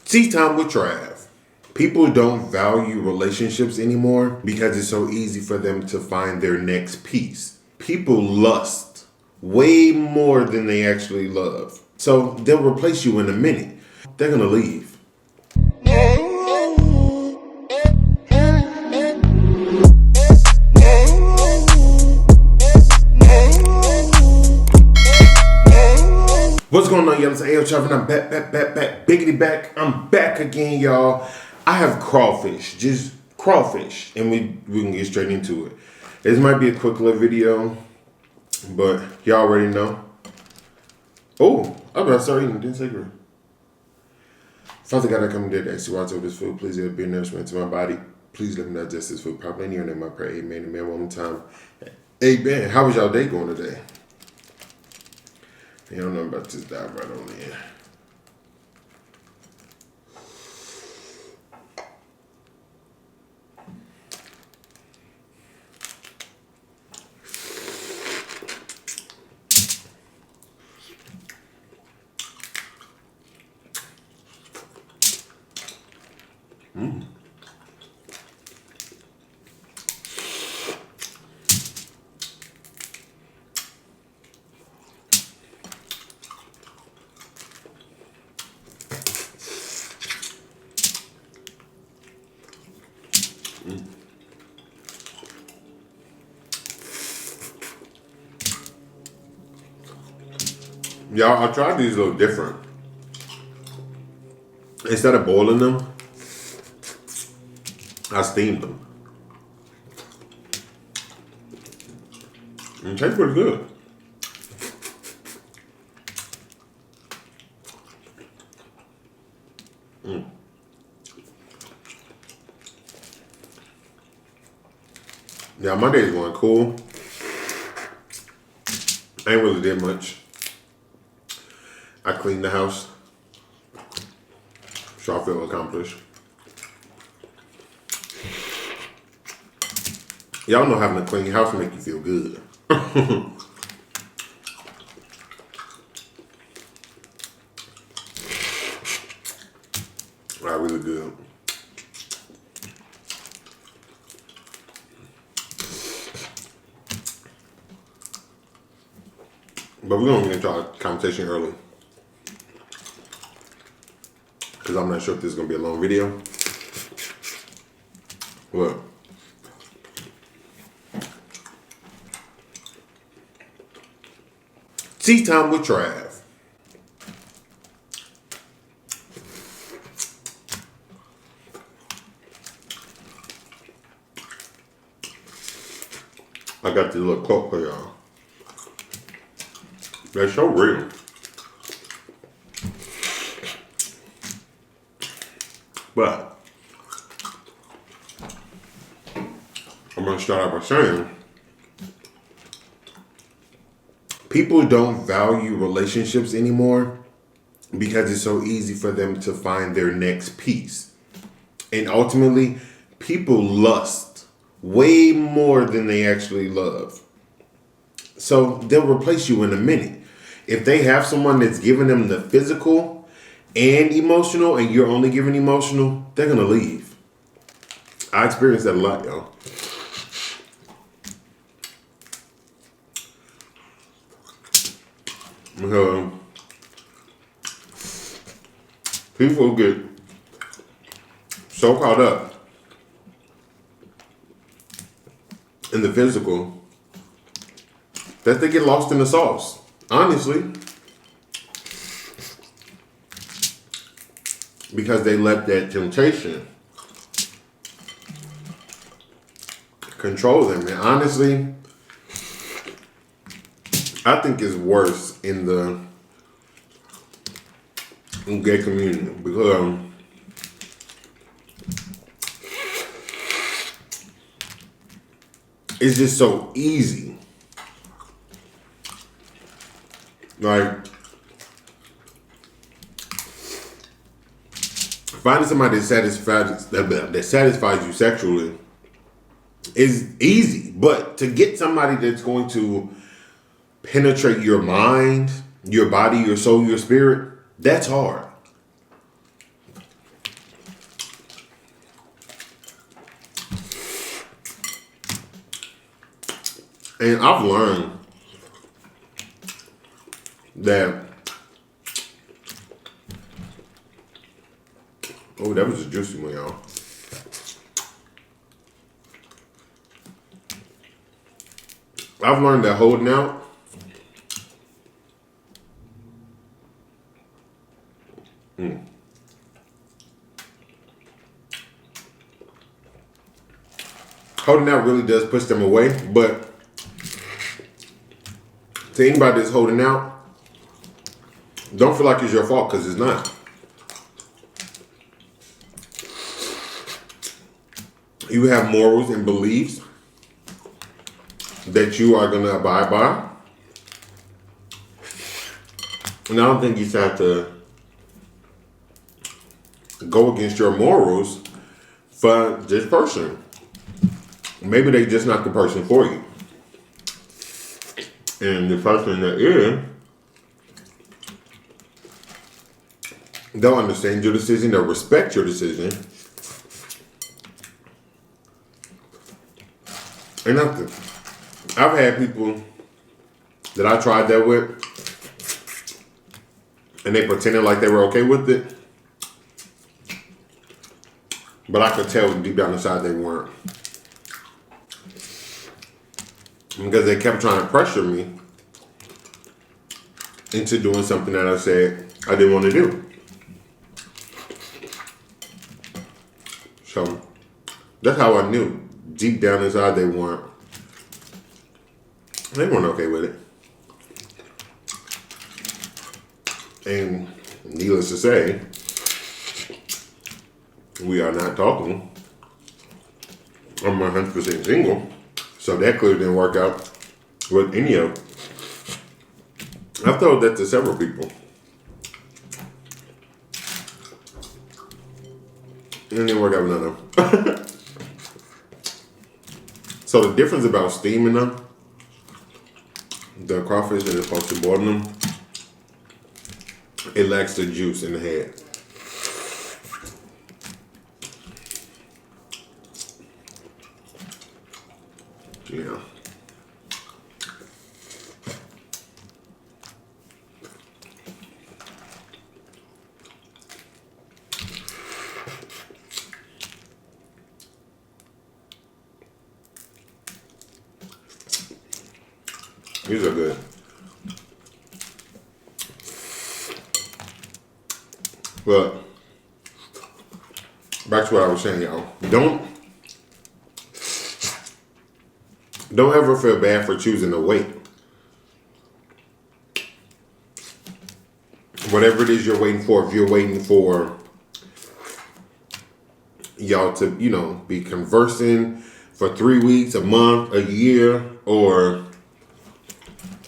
Tea time with Trav. People don't value relationships anymore because it's so easy for them to find their next piece. People lust way more than they actually love. So they'll replace you in a minute. They're gonna leave. What's going on, y'all? It's Ayootravv and I'm back, biggity back. I'm back again, y'all. I have crawfish, just crawfish, and we can get straight into it. This might be a quick little video, but y'all already know. Oh, I'm about to start eating. Didn't say great. Father God, I come and did that. See, watch over this food. Please let it be a nourishment to my body. Please let me digest this food properly. In your name I pray. Amen. Amen. One more time. Amen. How was y'all day going today? You don't know about this, dive right on in. Y'all, I tried these a little different. Instead of boiling them, I steamed them. And it tastes pretty good. Yeah, my day's going cool. I ain't really did much. I cleaned the house, so I feel accomplished. Y'all know having a clean house make you feel good. Really good. But we're gonna get into our conversation early, because I'm not sure if this is going to be a long video. What? Tea time with Trav. I got this little quote for y'all. They're so real. But I'm going to start out by saying, people don't value relationships anymore because it's so easy for them to find their next piece. And ultimately, people lust way more than they actually love. So they'll replace you in a minute. If they have someone that's giving them the physical and emotional, and you're only giving emotional, they're gonna leave. I experienced that a lot, y'all. People get so caught up in the physical that they get lost in the sauce. Honestly. Because they let that temptation control them. And honestly, I think it's worse in the gay community, because it's just so easy. Like, finding somebody that satisfies you sexually is easy, but to get somebody that's going to penetrate your mind, your body, your soul, your spirit, that's hard. And I've learned that, oh, that was a juicy one, y'all. I've learned that holding out really does push them away, but to anybody that's holding out, don't feel like it's your fault, because it's not. You have morals and beliefs that you are going to abide by. And I don't think you have to go against your morals for this person. Maybe they just not the person for you. And the person that is, they'll understand your decision, they'll respect your decision. And nothing. I've had people that I tried that with, and they pretended like they were okay with it, but I could tell deep down inside they weren't. Because they kept trying to pressure me into doing something that I said I didn't want to do. So that's how I knew deep down inside they weren't okay with it. And needless to say, we are not talking. I'm 100% single. So that clearly didn't work out with any of them. I've told that to several people. It didn't work out with none of them. So the difference about steaming them, the crawfish that is supposed to boil them, it lacks the juice in the head. Yeah. These are good. But back to what I was saying, y'all. Don't ever feel bad for choosing to wait. Whatever it is you're waiting for, if you're waiting for y'all to, be conversing for 3 weeks, a month, a year, or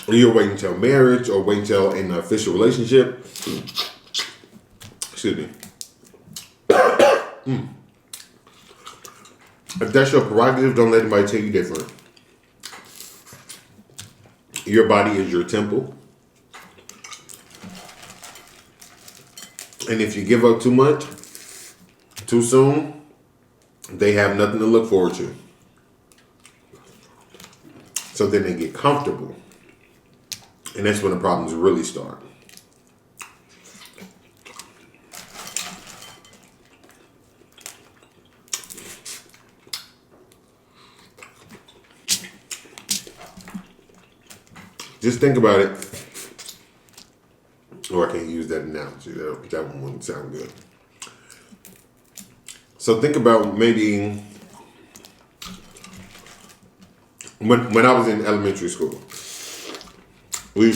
you're waiting till marriage or waiting till an official relationship. Excuse me. If that's your prerogative, don't let anybody tell you different. Your body is your temple. And if you give up too much, too soon, they have nothing to look forward to. So then they get comfortable. And that's when the problems really start. Just think about it. Oh, I can't use that analogy. That one wouldn't sound good. So think about maybe when I was in elementary school, we'll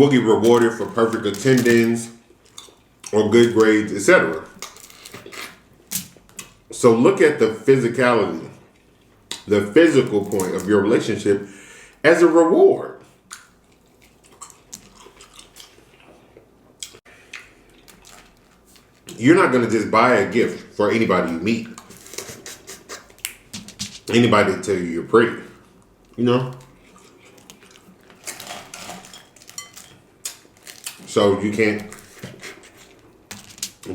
get rewarded for perfect attendance or good grades, etc. So look at the physicality, the physical point of your relationship as a reward. You're not going to just buy a gift for anybody you meet. Anybody to tell you you're pretty. So you can't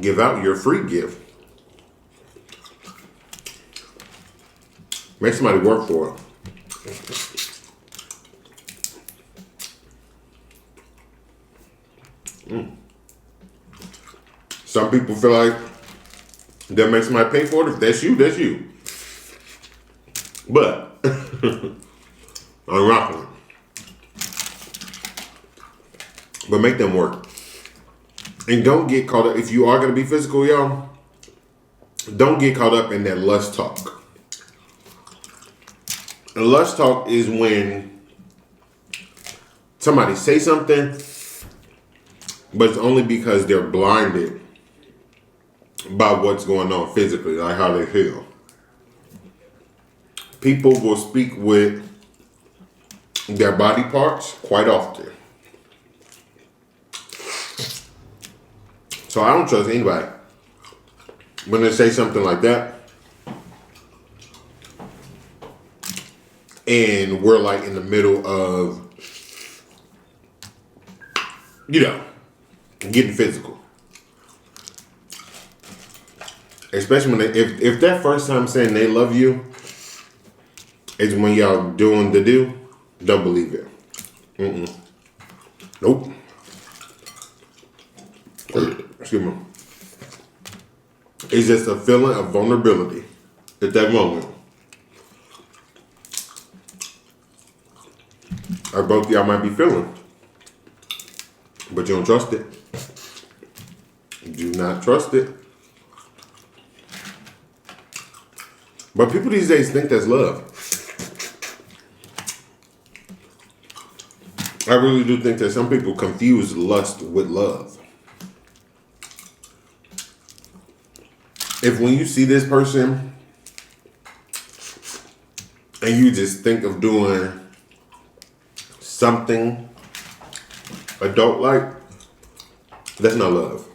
give out your free gift. Make somebody work for it. Some people feel like they'll make somebody pay for it. If that's you, that's you. But I'm rocking it. But make them work. And don't get caught up. If you are going to be physical, y'all, don't get caught up in that lust talk. And lust talk is when somebody say something, but it's only because they're blinded by what's going on physically, like how they feel. People will speak with their body parts quite often. So I don't trust anybody when they say something like that. And we're like in the middle of, getting physical. Especially when if that first time saying they love you is when y'all doing the do, don't believe it. Nope. Excuse me. It's just a feeling of vulnerability at that moment. Or both y'all might be feeling, but you don't trust it. Do not trust it. But people these days think that's love. I really do think that some people confuse lust with love. If when you see this person and you just think of doing something adult-like, that's not love.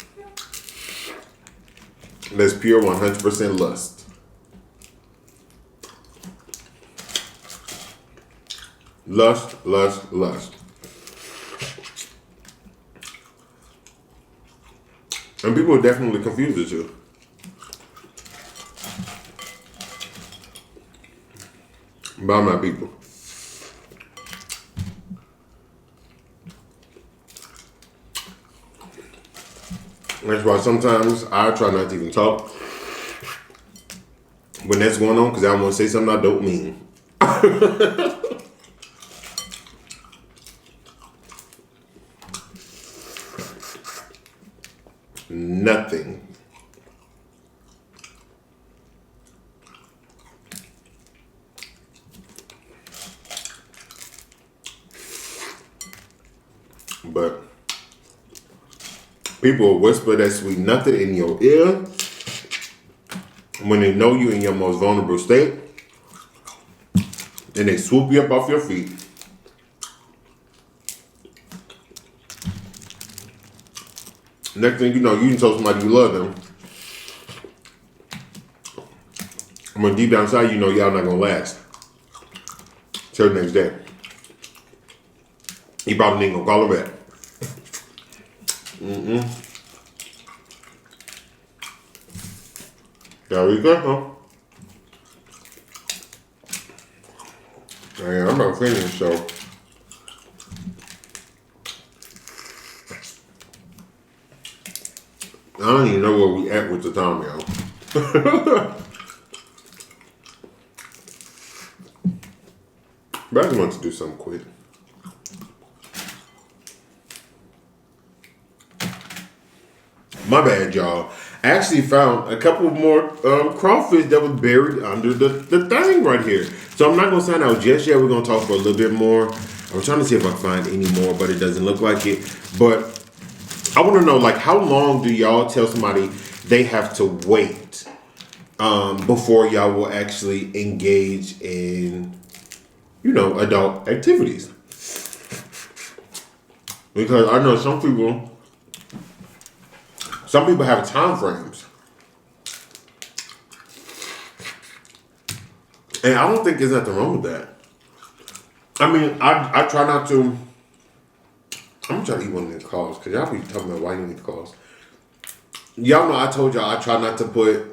That's pure 100% lust. Lust, lust, lust. And people definitely confuse the two. But I'm not people. That's why sometimes I try not to even talk when that's going on, because I want to say something I don't mean. Nothing. But people will whisper that sweet nothing in your ear when they know you in your most vulnerable state, and they swoop you up off your feet. Next thing you know, you can tell somebody you love them. And when deep down inside, you know y'all not gonna last till the next day. You probably ain't gonna call her back. There we go, huh? Hey, I'm not finished, so. I don't even know where we at with the time, y'all. But I just want to do something quick. My bad, y'all. I actually found a couple more crawfish that was buried under the thing right here. So I'm not going to sign out just yet. We're going to talk for a little bit more. I'm trying to see if I can find any more, but it doesn't look like it. But I want to know, like, how long do y'all tell somebody they have to wait before y'all will actually engage in, adult activities? Because I know some people have time frames. And I don't think there's nothing wrong with that. I mean, I try not to. I'm gonna try to eat one of these calls, because y'all be talking about why you need calls. Y'all know I told y'all I try not to put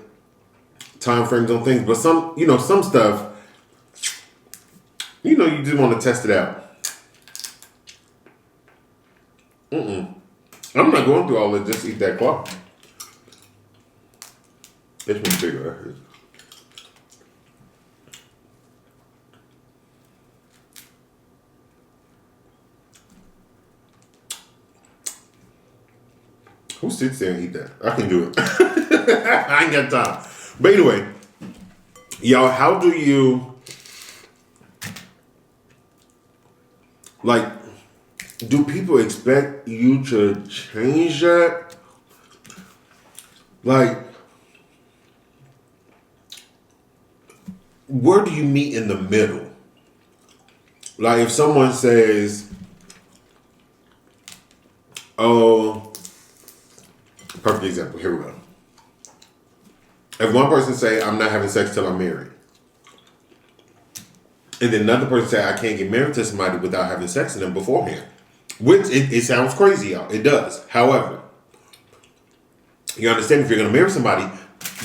time frames on things, but some stuff You know, you just want to test it out. I'm not going through all that. Just eat that claw. This one's bigger right here. Who sits there and eat that? I can do it. I ain't got time. But anyway, y'all, how do you, like, do people expect you to change that? Like, where do you meet in the middle? Like, if someone says, oh, perfect example, here we go. If one person say, I'm not having sex till I'm married, and then another person say, I can't get married to somebody without having sex with them beforehand, which it sounds crazy, y'all. It does. However, you understand if you're going to marry somebody,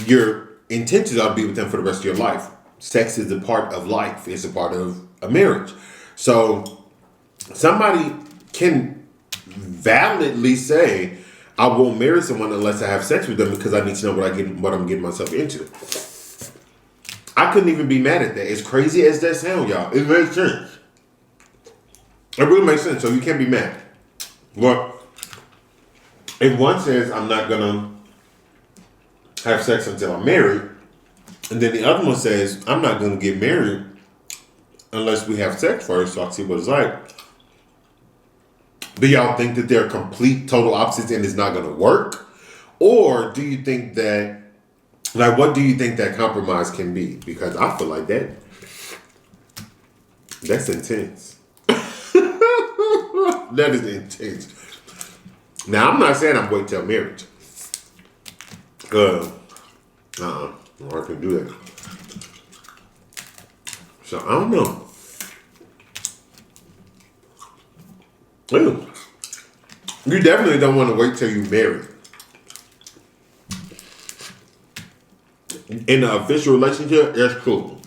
your intentions are to be with them for the rest of your life. Sex is a part of life. It's a part of a marriage. So somebody can validly say, I won't marry someone unless I have sex with them because I need to know what I'm getting myself into. I couldn't even be mad at that. As crazy as that sounds, y'all, it makes sense. It really makes sense. So you can't be mad. But if one says I'm not gonna have sex until I'm married, and then the other one says I'm not gonna get married unless we have sex first, so I see what it's like. Do y'all think that they're complete, total opposites and it's not going to work? Or do you think that, like, what do you think that compromise can be? Because I feel like that's intense. That is intense. Now, I'm not saying I'm waiting till marriage. I can do that. So, I don't know. Ew. You definitely don't want to wait till you're married. In an official relationship, that's cool.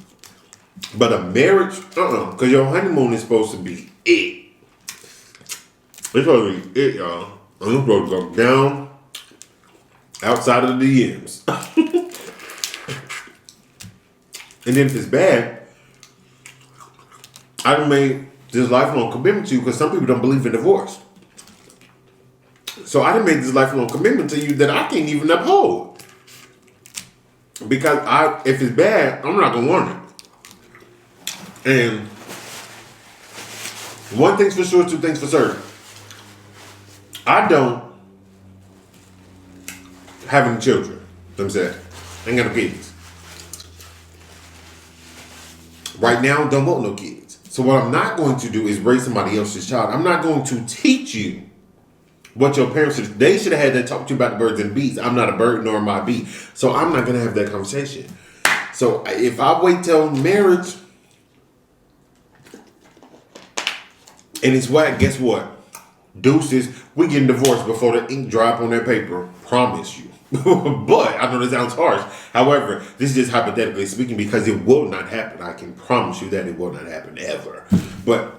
But a marriage, because your honeymoon is supposed to be it. It's supposed to be it, y'all. And it's supposed to go down outside of the DMs. And then if it's bad, I done made this lifelong commitment to you because some people don't believe in divorce. So I done made this lifelong commitment to you that I can't even uphold. Because if it's bad, I'm not going to want it. And one thing's for sure, two things for certain. I don't have any children. I'm saying, I ain't got no kids. Right now, don't want no kids. So what I'm not going to do is raise somebody else's child. I'm not going to teach you what your parents should. They should have had that talk to you about the birds and bees. I'm not a bird nor am I a bee. So I'm not going to have that conversation. So if I wait till marriage and it's whack, guess what? Deuces, we getting divorced before the ink drop on that paper. Promise you. But I know this sounds harsh. However, this is just hypothetically speaking because it will not happen. I can promise you that it will not happen ever. But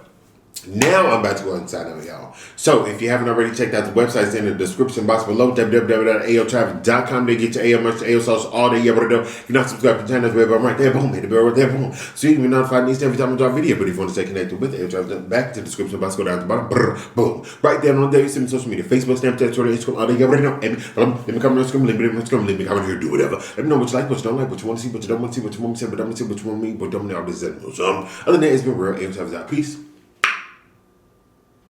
now I'm about to go inside of y'all. So if you haven't already checked out the websites in the description box below, www.ayootravv.com. They get your AO merch, AO sauce, all day. You know, if you're not subscribed to the channel, I'm right there, boom, hit the bell right there, boom. So you can be notified every time I drop a video. But if you want to stay connected with Ayootravv, back to the description box, go down to the bottom, brr, boom. Right there on there, you see me social media, Facebook, Snapchat, Twitter, Instagram, all day. You already know. Let me come on the screen, let me come in here, do whatever. Let me know what you like, what you don't like, what you want to see, what you don't want to see, what you want me to say, but I'm going to see what you want me, but don't know all this. Other than that, it's been real. Ayootravv out. Peace.